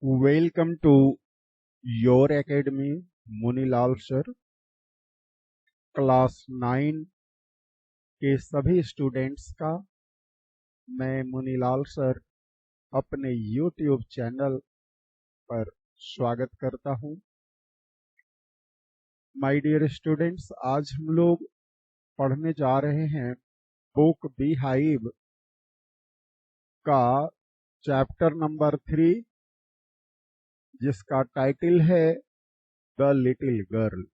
Welcome to your academy, Munilal sir. Class 9 के सभी students का मैं मुनीलाल सर अपने YouTube चैनल पर स्वागत करता हूं। माय डियर स्टूडेंट्स, आज हम लोग पढ़ने जा रहे हैं बुक बी हाइव का चैप्टर नंबर 3, जिसका टाइटल है द लिटिल गर्ल।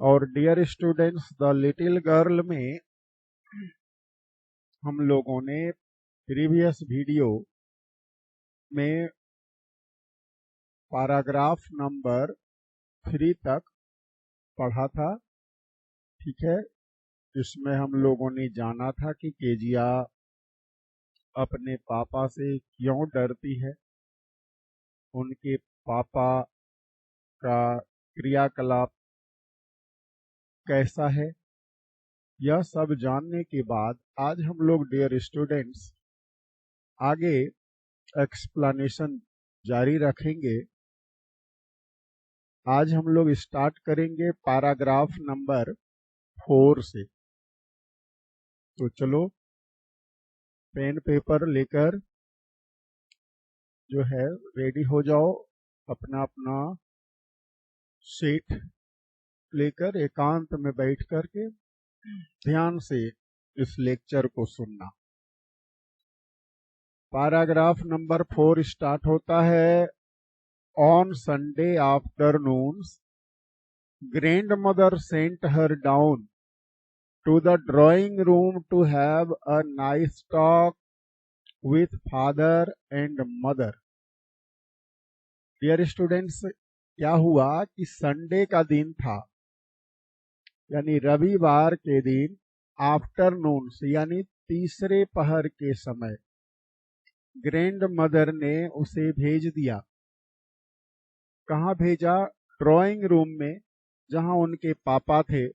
और dear students, the little girl में हम लोगों ने प्रीवियस वीडियो में पैराग्राफ नंबर 3 तक पढ़ा था। ठीक है, इसमें हम लोगों ने जाना था कि केजिया अपने पापा से क्यों डरती है, उनके पापा का क्रियाकलाप कैसा है। यह सब जानने के बाद आज हम लोग डियर स्टूडेंट्स आगे एक्सप्लेनेशन जारी रखेंगे। आज हम लोग स्टार्ट करेंगे पैराग्राफ नंबर 4 से। तो चलो पेन पेपर लेकर जो है रेडी हो जाओ, अपना अपना सीट लेकर एकांत में बैठ करके ध्यान से इस लेक्चर को सुनना। पैराग्राफ नंबर 4 स्टार्ट होता है। On Sunday afternoons grandmother sent her down to the drawing room to have a nice talk with father and mother. Dear students, क्या हुआ कि संडे का दिन था, यानी रविवार के दिन, आफ्टरनून से यानी तीसरे पहर के समय ग्रैंड मदर ने उसे भेज दिया। कहाँ भेजा? ड्राइंग रूम में, जहां उनके पापा थे।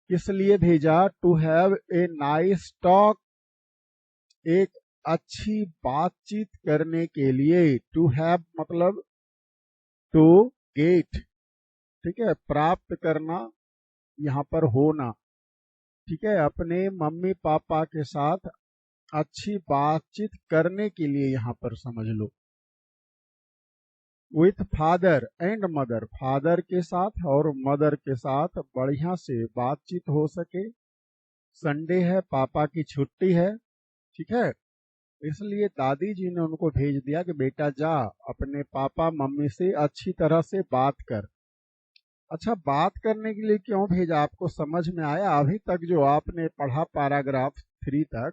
किस लिए भेजा? To have a nice talk, एक अच्छी बातचीत करने के लिए। टू हैव मतलब टू गेट, ठीक है, प्राप्त करना, यहाँ पर होना। ठीक है, अपने मम्मी पापा के साथ अच्छी बातचीत करने के लिए यहाँ पर समझ लो। With father and mother, father के साथ और मदर के साथ बढ़िया से बातचीत हो सके। संडे है, पापा की छुट्टी है, ठीक है, इसलिए दादी जी ने उनको भेज दिया कि बेटा जा अपने पापा मम्मी से अच्छी तरह से बात कर। अच्छा, बात करने के लिए क्यों भेजा, आपको समझ में आया? अभी तक जो आपने पढ़ा पैराग्राफ 3 तक,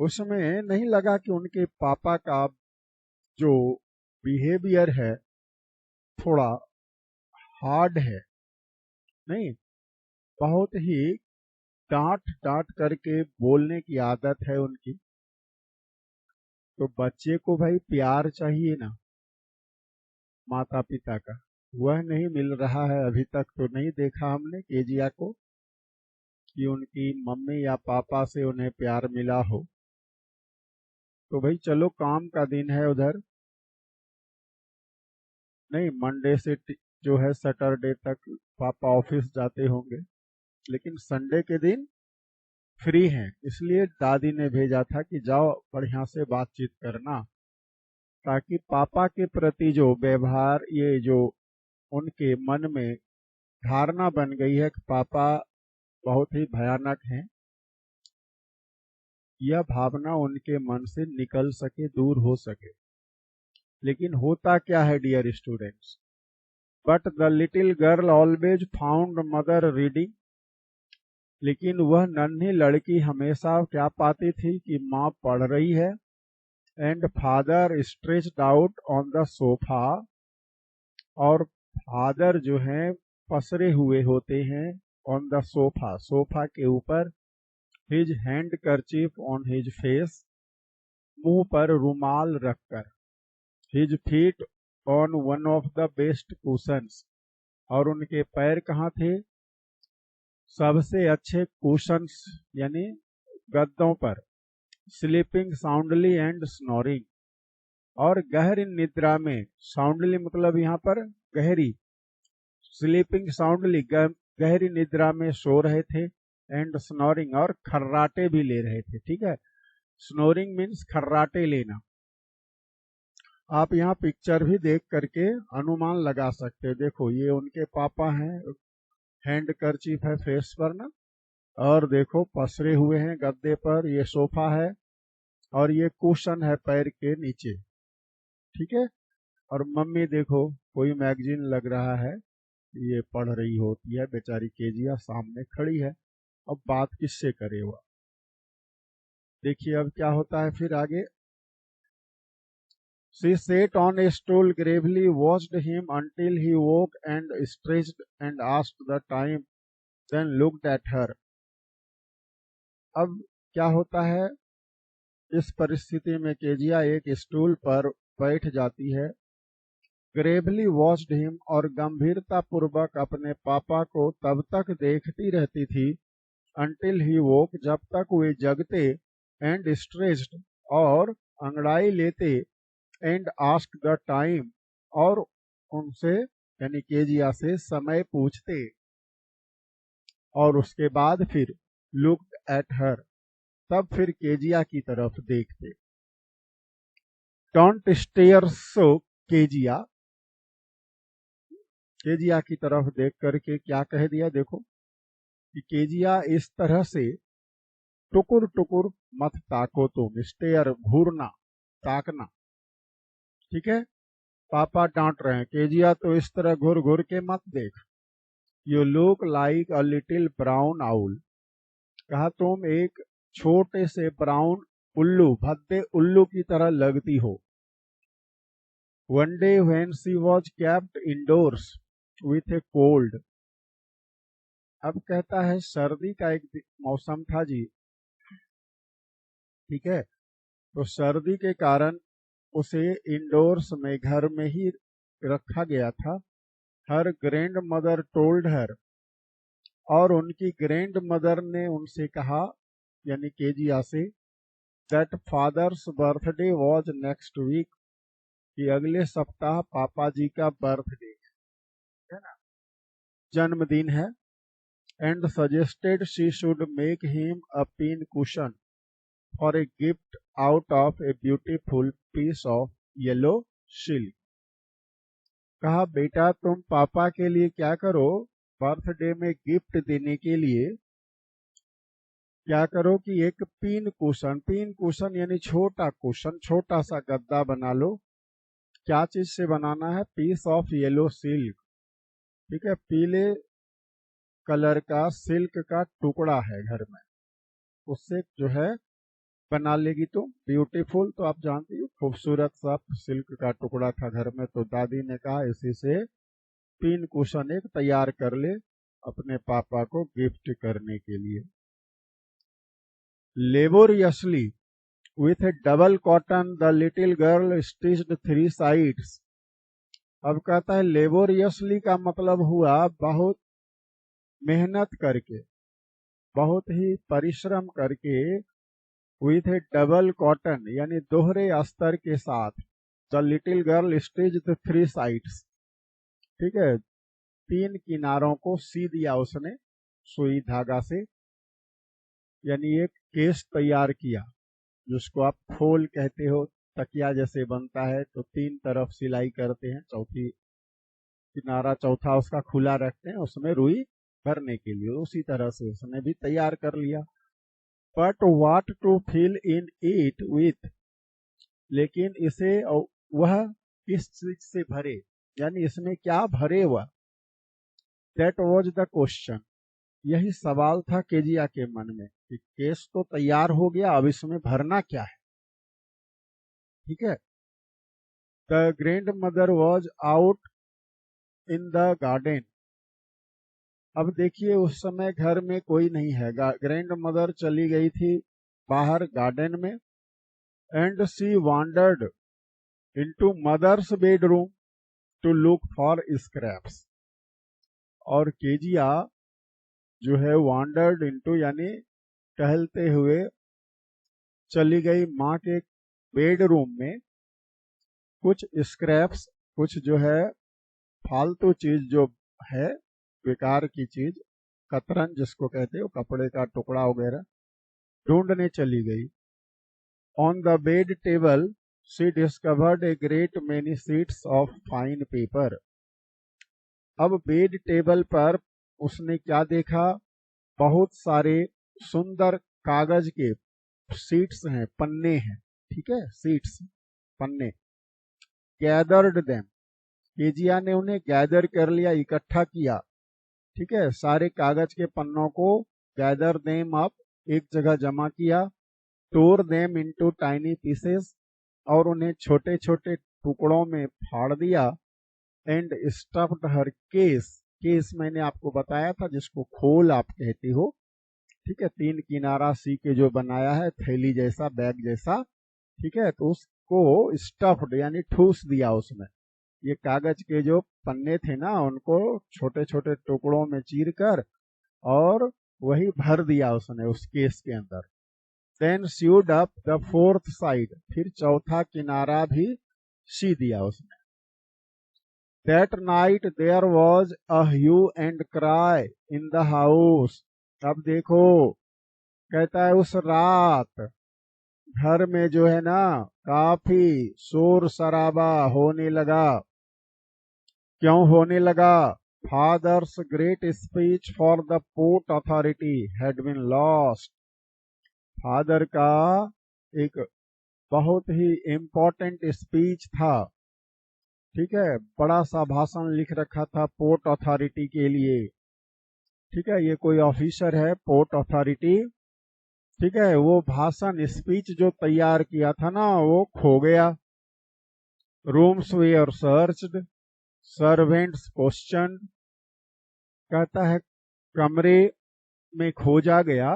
उसमें नहीं लगा कि उनके पापा का जो बिहेवियर है थोड़ा हार्ड है? नहीं, बहुत ही डांट डांट करके बोलने की आदत है उनकी। तो बच्चे को भाई प्यार चाहिए ना माता पिता का, वह नहीं मिल रहा है। अभी तक तो नहीं देखा हमने केजिया को कि उनकी मम्मी या पापा से उन्हें प्यार मिला हो। तो भाई चलो, काम का दिन है उधर, नहीं मंडे से जो है सैटरडे तक पापा ऑफिस जाते होंगे, लेकिन संडे के दिन फ्री हैं, इसलिए दादी ने भेजा था कि जाओ बढ़िया से बातचीत करना, ताकि पापा के प्रति जो व्यवहार, ये जो उनके मन में धारणा बन गई है कि पापा बहुत ही भयानक हैं, यह भावना उनके मन से निकल सके, दूर हो सके। लेकिन होता क्या है dear students, but the little girl always found mother reading, लेकिन वह नन्ही लड़की हमेशा क्या पाती थी कि माँ पढ़ रही है। And father stretched out on the sofa, और फादर जो हैं पसरे हुए होते हैं ऑन द सोफा, सोफा के ऊपर। His handkerchief on his face, मुंह पर रुमाल रखकर। His feet on one of the best cushions, और उनके पैर कहाँ थे? सबसे अच्छे कुशंस यानी गद्दों पर। स्लीपिंग साउंडली एंड स्नोरिंग, और गहरी निद्रा में, साउंडली मतलब यहाँ पर गहरी, स्लीपिंग साउंडली गहरी निद्रा में सो रहे थे, एंड स्नोरिंग और खर्राटे भी ले रहे थे। ठीक है, स्नोरिंग मीन्स खर्राटे लेना। आप यहाँ पिक्चर भी देख करके अनुमान लगा सकते हैं। देखो ये उनके पापा हैं, हैंड करचीफ है फेस पर ना, और देखो पसरे हुए हैं गद्दे पर, ये सोफा है और ये कुशन है पैर के नीचे। ठीक है, और मम्मी देखो कोई मैगजीन लग रहा है, ये पढ़ रही होती है बेचारी केजिया, सामने खड़ी है। अब बात किससे करे वह। देखिए अब क्या होता है फिर आगे। She sat on a stool, gravely watched him until he woke and stretched and asked the time, then looked at her. अब क्या होता है इस परिस्थिति में, केजिया एक स्टूल पर बैठ जाती है, ग्रेवली वॉच्ड हिम और गंभीरता पूर्वक अपने पापा को तब तक देखती रहती थी, अंटिल ही वोक जब तक वे जगते, एंड स्ट्रेच्ड और अंगड़ाई लेते, एंड आस्क द टाइम और उनसे यानी केजिया से समय पूछते, और उसके बाद फिर लुक्ड एट हर, तब फिर केजिया की तरफ देखते। Don't stare so Kezia, Kezia की तरफ देख करके क्या कह दिया, देखो कि केजिया इस तरह से टुकुर टुकुर मत ताको तुम, स्टेयर घूरना ताकना। ठीक है, पापा डांट रहे हैं, केजिया तो इस तरह घूर घूर के मत देख। You look like a little brown owl, कहा तुम एक छोटे से ब्राउन उल्लू, भद्दे उल्लू की तरह लगती हो। One day when she was kept indoors with a cold, अब कहता है सर्दी का एक मौसम था जी। ठीक है, तो सर्दी के कारण उसे इंडोर्स में, घर में ही रखा गया था। हर ग्रैंड मदर टोल्ड हर, और उनकी ग्रैंड मदर ने उनसे कहा यानी केजिया से, that father's birthday was next week, कि अगले सप्ताह पापा जी का बर्थडे है ना, जन्मदिन है। And suggested she should make him a pin cushion for a gift out of a beautiful piece of yellow silk, कहा बेटा तुम पापा के लिए क्या करो, बर्थडे में गिफ्ट देने के लिए क्या करो कि एक पिन कुशन यानी छोटा कुशन, छोटा सा गद्दा बना लो। क्या चीज से बनाना है, पीस ऑफ येलो सिल्क। ठीक है, पीले कलर का सिल्क का टुकड़ा है घर में, उससे जो है बना लेगी तुम। ब्यूटीफुल तो आप जानती हो, खूबसूरत सा सिल्क का टुकड़ा था घर में, तो दादी ने कहा इसी से पिन कुशन एक तैयार कर ले अपने पापा को गिफ्ट करने के लिए। Laboriously with A double cotton the little girl stitched 3 sides, अब कहता है लेबोरियसली का मतलब हुआ बहुत मेहनत करके, बहुत ही परिश्रम करके, विथ ए डबल कॉटन यानी दोहरे अस्तर के साथ, the little girl stitched 3 sides. ठीक है, 3 किनारों को सी दिया उसने सुई धागा से, यानी एक केस तैयार किया जिसको आप खोल कहते हो, तकिया जैसे बनता है तो 3 तरफ सिलाई करते हैं, चौथी किनारा चौथा उसका खुला रखते हैं, उसमें रुई भरने के लिए, उसी तरह से उसने भी तैयार कर लिया। But what to fill in it with, लेकिन इसे वह किस चीज से भरे, यानी इसमें क्या भरे वह, दैट वाज द क्वेश्चन, यही सवाल था केजिया के मन में कि केस तो तैयार हो गया, अब इसमें भरना क्या है। ठीक है, the grand mother was out in the garden, अब देखिए उस समय घर में कोई नहीं है, ग्रैंड मदर चली गई थी बाहर गार्डन में। And she wandered into mother's bedroom to look for scraps, और केजिया जो है वांडर्ड इनटू यानी टहलते हुए चली गई माँ के बेडरूम में, कुछ स्क्रैप्स, कुछ जो है फालतू चीज जो है, बेकार की चीज, कतरन जिसको कहते हो, कपड़े का टुकड़ा वगैरह ढूंढने चली गई। On the bed table she discovered a great many sheets of fine paper. अब बेड टेबल पर उसने क्या देखा? बहुत सारे सुंदर कागज के शीट्स हैं, पन्ने हैं, ठीक है, शीट्स, पन्ने। गैदर्ड देम, केजिया ने उन्हें गैदर कर लिया, इकट्ठा किया, ठीक है, सारे कागज के पन्नों को गैदर देम अप, एक जगह जमा किया। टोर देम इनटू टाइनी पीसेस, और उन्हें छोटे छोटे टुकड़ों में फाड़ दिया। And stuffed her case, case मैंने आपको बताया था जिसको खोल आप कहते हो, ठीक है, 3 किनारा सी के जो बनाया है, थैली जैसा, बैग जैसा, ठीक है, तो उसको स्टफ्ड यानी ठूस दिया उसमें। ये कागज के जो पन्ने थे ना, उनको छोटे छोटे टुकड़ों में चीर कर और वही भर दिया उसने उस केस के अंदर। Then sewed up the fourth side, फिर चौथा किनारा भी सी दिया उसने। That night there was a hue and cry in the house. अब देखो, कहता है उस रात घर में जो है ना काफी शोर शराबा होने लगा। क्यों होने लगा? Father's great speech for the port authority had been lost. Father का एक बहुत ही इम्पोर्टेंट स्पीच था, ठीक है, बड़ा सा भाषण लिख रखा था पोर्ट अथॉरिटी के लिए, ठीक है, ये कोई ऑफिसर है पोर्ट अथॉरिटी, ठीक है, वो भाषण स्पीच जो तैयार किया था ना वो खो गया। Rooms were searched, servants question, कहता है कमरे में खोजा गया,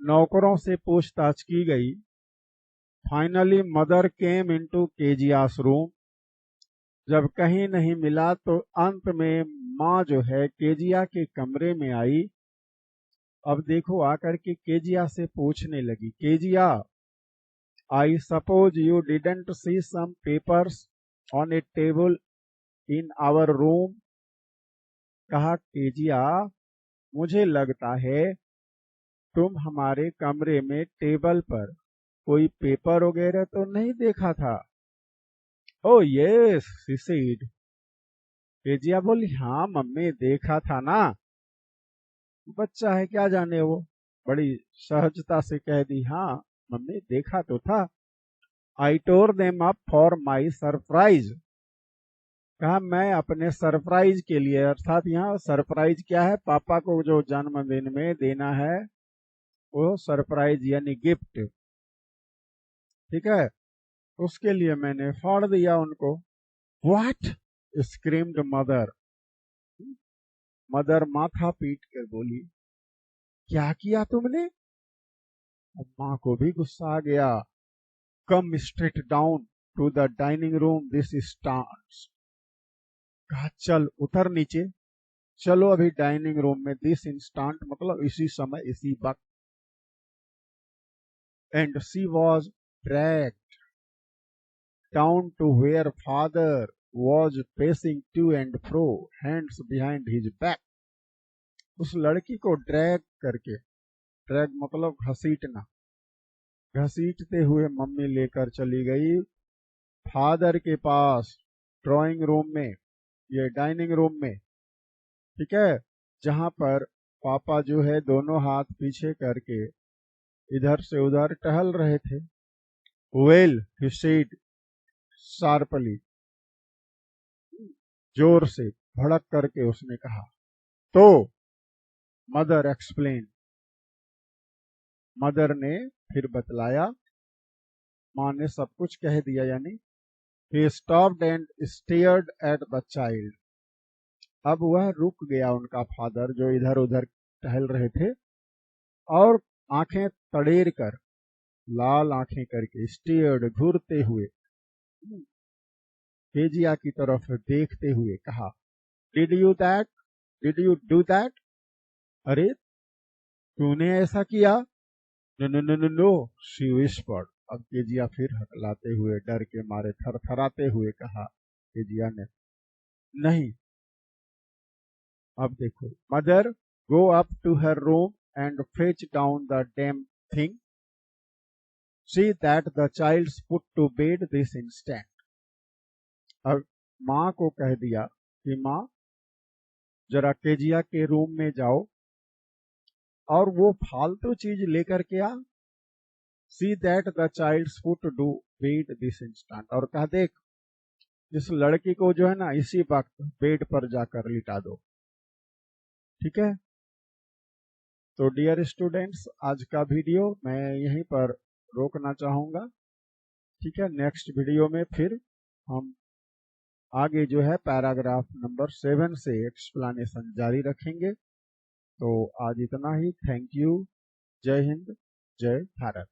नौकरों से पूछताछ की गई। Finally mother came into Kezia's room, जब कहीं नहीं मिला तो अंत में माँ जो है केजिया के कमरे में आई। अब देखो आकर के केजिया से पूछने लगी, Kezia I suppose you didn't see some papers on a table in our room. कहा केजिया मुझे लगता है तुम हमारे कमरे में टेबल पर कोई पेपर वगैरह तो नहीं देखा था। ओ यस शी सेड, केजिया बोली हाँ मम्मी देखा था ना। बच्चा है क्या जाने, वो बड़ी सहजता से कह दी हाँ मम्मी देखा तो था। I tore them up for my surprise, कहा मैं अपने सरप्राइज के लिए, अर्थात यहाँ सरप्राइज क्या है, पापा को जो जन्मदिन में देना है वो सरप्राइज यानी गिफ्ट, ठीक है, उसके लिए मैंने फाड़ दिया उनको। व्हाट, स्क्रीम्ड मदर, मदर माथा पीट कर बोली क्या किया तुमने? अब माँ को भी गुस्सा आ गया। Come straight down to the dining room this starts, कहा चल उतर नीचे, चलो अभी डाइनिंग रूम में, दिस इंस्टांट मतलब इसी समय, इसी वक्त। And she was dragged down to where father was pacing to and fro, hands behind his back. उस लड़की को ड्रैग करके, ड्रैग मतलब घसीटना, घसीटते हुए मम्मी लेकर चली गई फादर के पास, ड्राइंग रूम में, ये डाइनिंग रूम में, ठीक है, जहां पर पापा जो है दोनों हाथ पीछे करके इधर से उधर टहल रहे थे। वेल ही सेड शार्पली, जोर से भड़क करके उसने कहा। तो मदर एक्सप्लेन, मदर ने फिर बतलाया, माँ ने सब कुछ कह दिया, यानी he stopped and stared at the child। अब वह रुक गया, उनका फादर जो इधर उधर टहल रहे थे, और आंखें तड़ेर कर, लाल आंखें करके, स्टेयर्ड घूरते हुए, केजिया की तरफ देखते हुए कहा, did you that, did you do that, अरे तूने ऐसा किया? No no no no no, she whispered, अब केजिया फिर हकलाते हुए डर के मारे थरथराते हुए कहा। केजिया ने, नहीं। अब देखो, mother go up to her room and fetch down the damn thing, see that the child's put to bed this instant. अब माँ को कह दिया कि माँ जरा केजिया के रूम में जाओ और वो फालतू चीज लेकर के आ। See that the child's put to bed this instant, और कह देख इस लड़की को जो है ना इसी वक्त बेड पर जाकर लिटा दो। ठीक है, तो डियर स्टूडेंट्स, आज का वीडियो मैं यहीं पर रोकना चाहूंगा। ठीक है, नेक्स्ट वीडियो में फिर हम आगे जो है पैराग्राफ नंबर 7 से एक्सप्लेनेशन जारी रखेंगे। तो आज इतना ही। Thank you. जय हिंद, जय भारत।